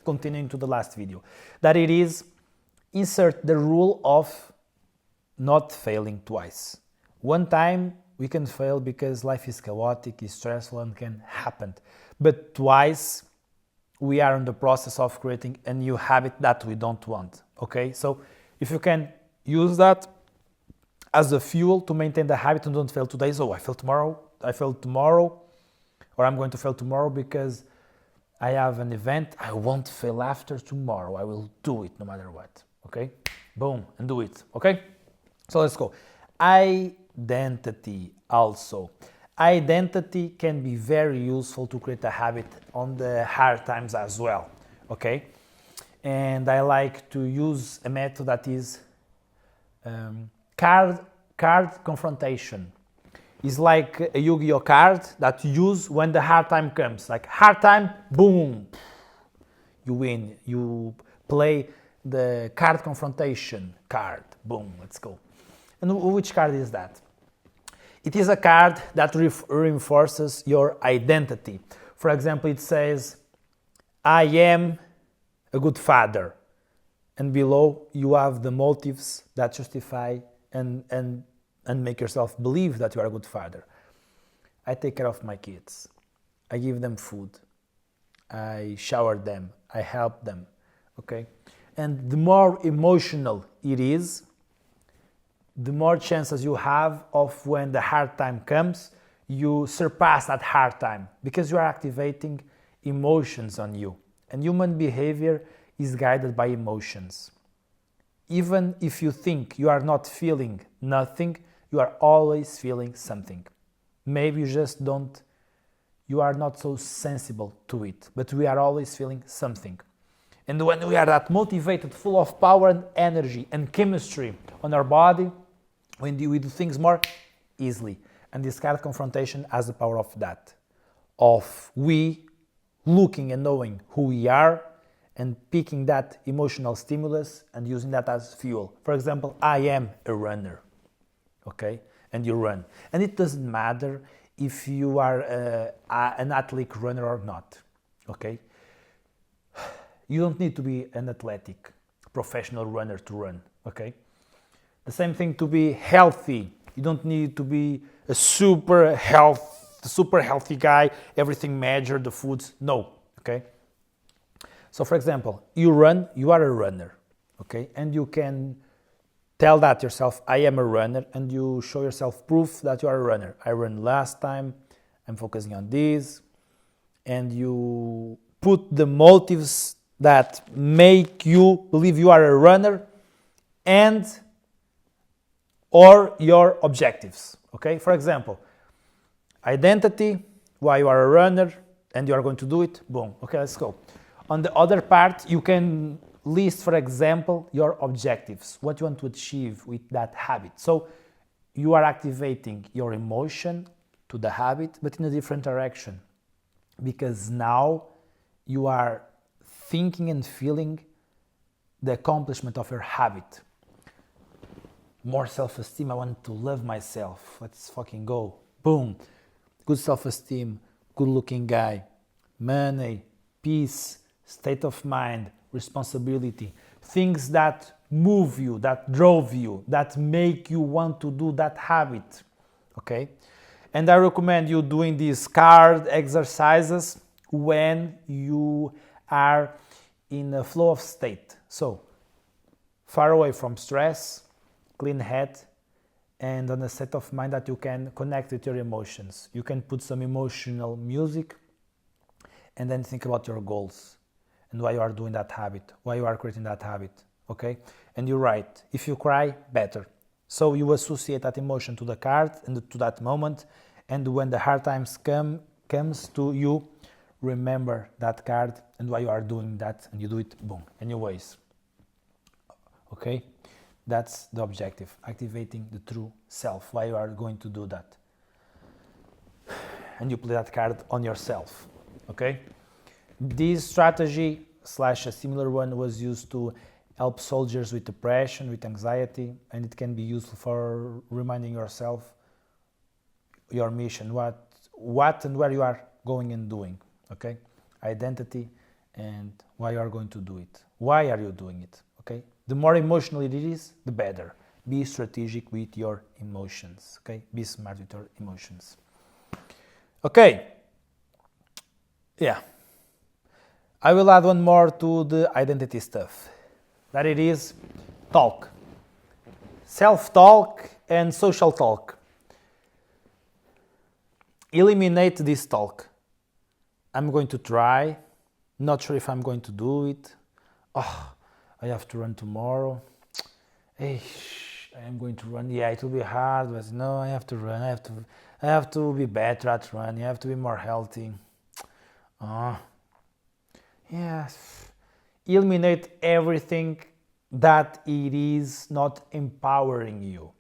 continuing to the last video, that it is insert the rule of not failing twice. One time we can fail because life is chaotic, is stressful, and can happen. But twice we are in the process of creating a new habit that we don't want. Okay, so if you can use that as a fuel to maintain the habit and don't fail today. So I fail tomorrow, or I'm going to fail tomorrow because I have an event. I won't fail after tomorrow. I will do it no matter what. Okay, boom, and do it. Okay, so let's go. Identity also. Identity can be very useful to create a habit on the hard times as well. Okay, and I like to use a method that is card confrontation. It's like a Yu-Gi-Oh card that you use when the hard time comes. Like hard time, boom, you win. You play the card confrontation card, boom, let's go. And which card is that? It is a card that reinforces your identity. For example, it says, I am a good father. And below you have the motives that justify and make yourself believe that you are a good father. I take care of my kids. I give them food. I shower them. I help them. Okay? And the more emotional it is, the more chances you have of when the hard time comes, you surpass that hard time because you are activating emotions on you. And human behavior is guided by emotions. Even if you think you are not feeling nothing, you are always feeling something. Maybe you are not so sensible to it, but we are always feeling something. And when we are that motivated, full of power and energy and chemistry on our body, we do things more easily. And this card confrontation has the power of that. Of we looking and knowing who we are and picking that emotional stimulus and using that as fuel. For example, I am a runner. Okay? And you run. And it doesn't matter if you are an athletic runner or not. Okay? You don't need to be an athletic professional runner to run. Okay? The same thing to be healthy. You don't need to be a super healthy guy, everything measured, the foods. No. Okay? So for example, you run, you are a runner. Okay? And you can tell that yourself, I am a runner, and you show yourself proof that you are a runner. I ran last time, I'm focusing on this, and you put the motives that make you believe you are a runner and or your objectives. Okay? For example, identity, why you are a runner, and you are going to do it, boom. Okay, let's go. On the other part, you can list, for example, your objectives, what you want to achieve with that habit. So you are activating your emotion to the habit, but in a different direction. Because now you are thinking and feeling the accomplishment of your habit. More self-esteem, I want to love myself. Let's fucking go. Boom. Good self-esteem, good looking guy, money, peace, state of mind, responsibility, things that move you, that drove you, that make you want to do that habit. Okay? And I recommend you doing these card exercises when you are in a flow of state. So, far away from stress, clean head, and on a state of mind that you can connect with your emotions. You can put some emotional music and then think about your goals and why you are doing that habit, why you are creating that habit, okay? And you write, if you cry, better. So you associate that emotion to the card and to that moment, and when the hard times comes to you, remember that card and why you are doing that, and you do it, boom, anyways. Okay? That's the objective, activating the true self, why you are going to do that. And you play that card on yourself, okay? This strategy / a similar one was used to help soldiers with depression, with anxiety, and it can be useful for reminding yourself your mission, what and where you are going and doing, okay? Identity and why you are going to do it. Why are you doing it? Okay? The more emotional it is, the better. Be strategic with your emotions. Okay? Be smart with your emotions. Okay. Yeah. I will add one more to the identity stuff. That it is talk. Self-talk and social talk. Eliminate this talk. I'm going to try. Not sure if I'm going to do it. Oh, I have to run tomorrow. Hey, I am going to run. Yeah, it will be hard, but no, I have to run. I have to be better at running. I have to be more healthy. Yes. Eliminate everything that it is not empowering you.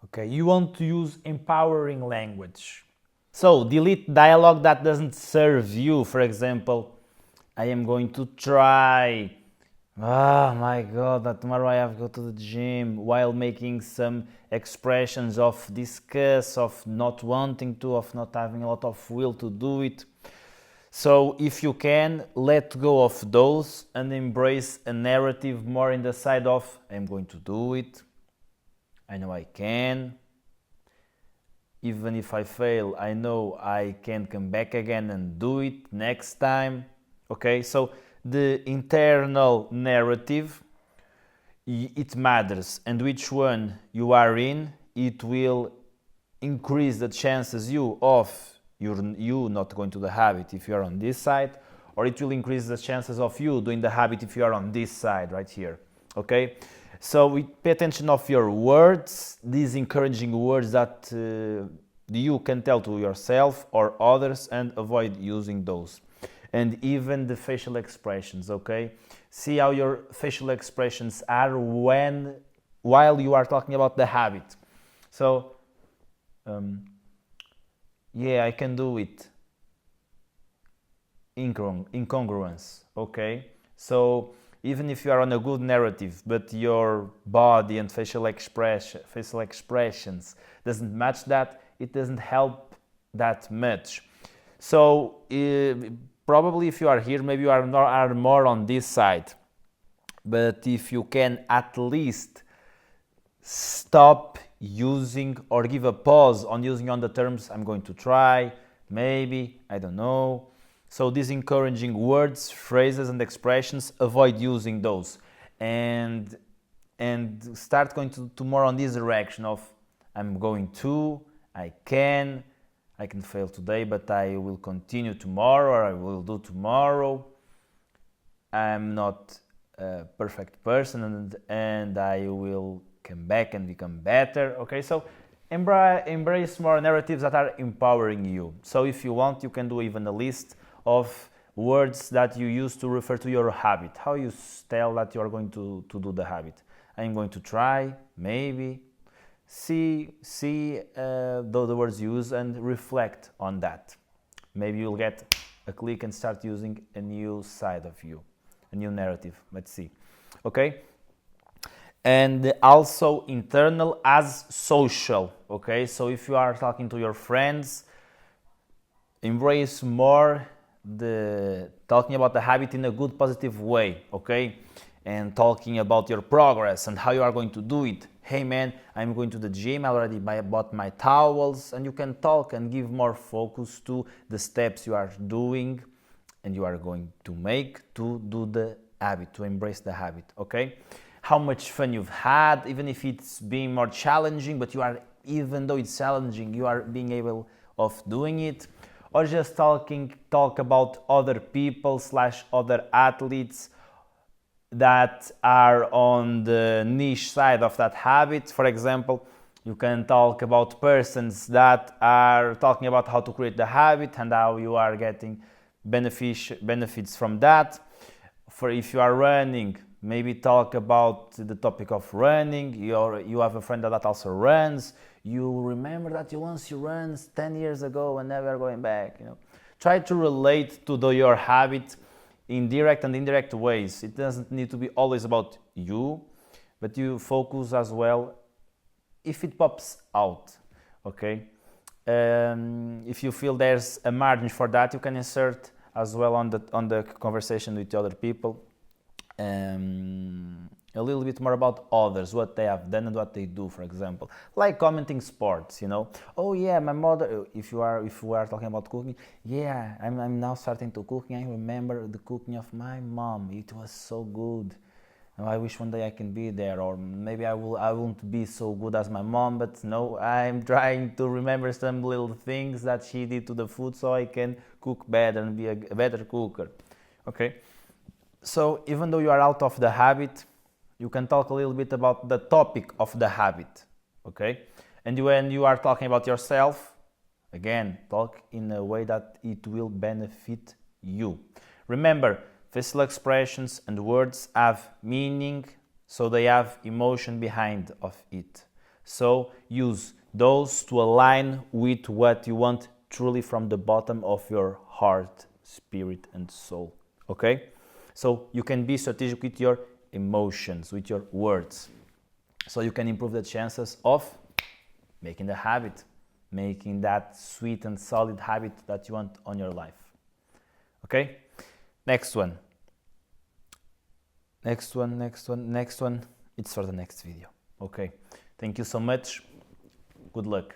Okay, you want to use empowering language. So delete dialogue that doesn't serve you. For example, I am going to try. Oh my God, that tomorrow I have to go to the gym, while making some expressions of disgust, of not wanting to, of not having a lot of will to do it. So if you can, let go of those and embrace a narrative more in the side of, I'm going to do it, I know I can, even if I fail, I know I can come back again and do it next time. Okay, so the internal narrative, it matters, and which one you are in, it will increase the chances of you not going to the habit if you are on this side, or it will increase the chances of you doing the habit if you are on this side right here. Okay, so we pay attention of your words, these encouraging words that you can tell to yourself or others, and avoid using those. And even the facial expressions, okay? See how your facial expressions are while you are talking about the habit. So, yeah, I can do it. Incongruence, okay? So, even if you are on a good narrative, but your body and facial expressions doesn't match that, it doesn't help that much. So, probably if you are here, maybe you are more on this side. But if you can at least stop using or give a pause on using on the terms, I'm going to try, maybe, I don't know. So these encouraging words, phrases and expressions, avoid using those. And start going to more on this direction of, I'm going to, I can fail today, but I will continue tomorrow, or I will do tomorrow. I'm not a perfect person, and I will come back and become better. Okay, so embrace more narratives that are empowering you. So if you want, you can do even a list of words that you use to refer to your habit. How you tell that you are going to do the habit. I'm going to try, maybe. See the words you use and reflect on that. Maybe you'll get a click and start using a new side of you, a new narrative. Let's see. Okay? And also internal as social. Okay? So if you are talking to your friends, embrace more the talking about the habit in a good, positive way. Okay? And talking about your progress and how you are going to do it. Hey man, I'm going to the gym, I already bought my towels, and you can talk and give more focus to the steps you are doing and you are going to make to do the habit, to embrace the habit, okay? How much fun you've had, even if it's being more challenging, but even though it's challenging, you are being able of doing it. Or just talk about other people / other athletes that are on the niche side of that habit. For example, you can talk about persons that are talking about how to create the habit and how you are getting benefits from that. For if you are running, maybe talk about the topic of running. You have a friend that also runs. You remember that once you ran 10 years ago and never going back. Try to relate to your habit in direct and indirect ways. It doesn't need to be always about you, but you focus as well if it pops out, okay? If you feel there's a margin for that, you can insert as well on the conversation with the other people. A little bit more about others, what they have done and what they do, for example, like commenting sports, you know. Oh yeah, my mother, if we are talking about cooking, yeah, I'm now starting to cooking. I remember the cooking of my mom, it was so good. I wish one day I can be there, or maybe I won't be so good as my mom, but no, I'm trying to remember some little things that she did to the food so I can cook better and be a better cooker. Okay, so even though you are out of the habit, you can talk a little bit about the topic of the habit. Okay, and when you are talking about yourself, again, talk in a way that it will benefit you. Remember, facial expressions and words have meaning, so they have emotion behind of it. So use those to align with what you want truly from the bottom of your heart, spirit and soul. Okay? So you can be strategic with your emotions, with your words. So you can improve the chances of making the habit, making that sweet and solid habit that you want on your life. Okay? Next one. It's for the next video. Okay. Thank you so much. Good luck.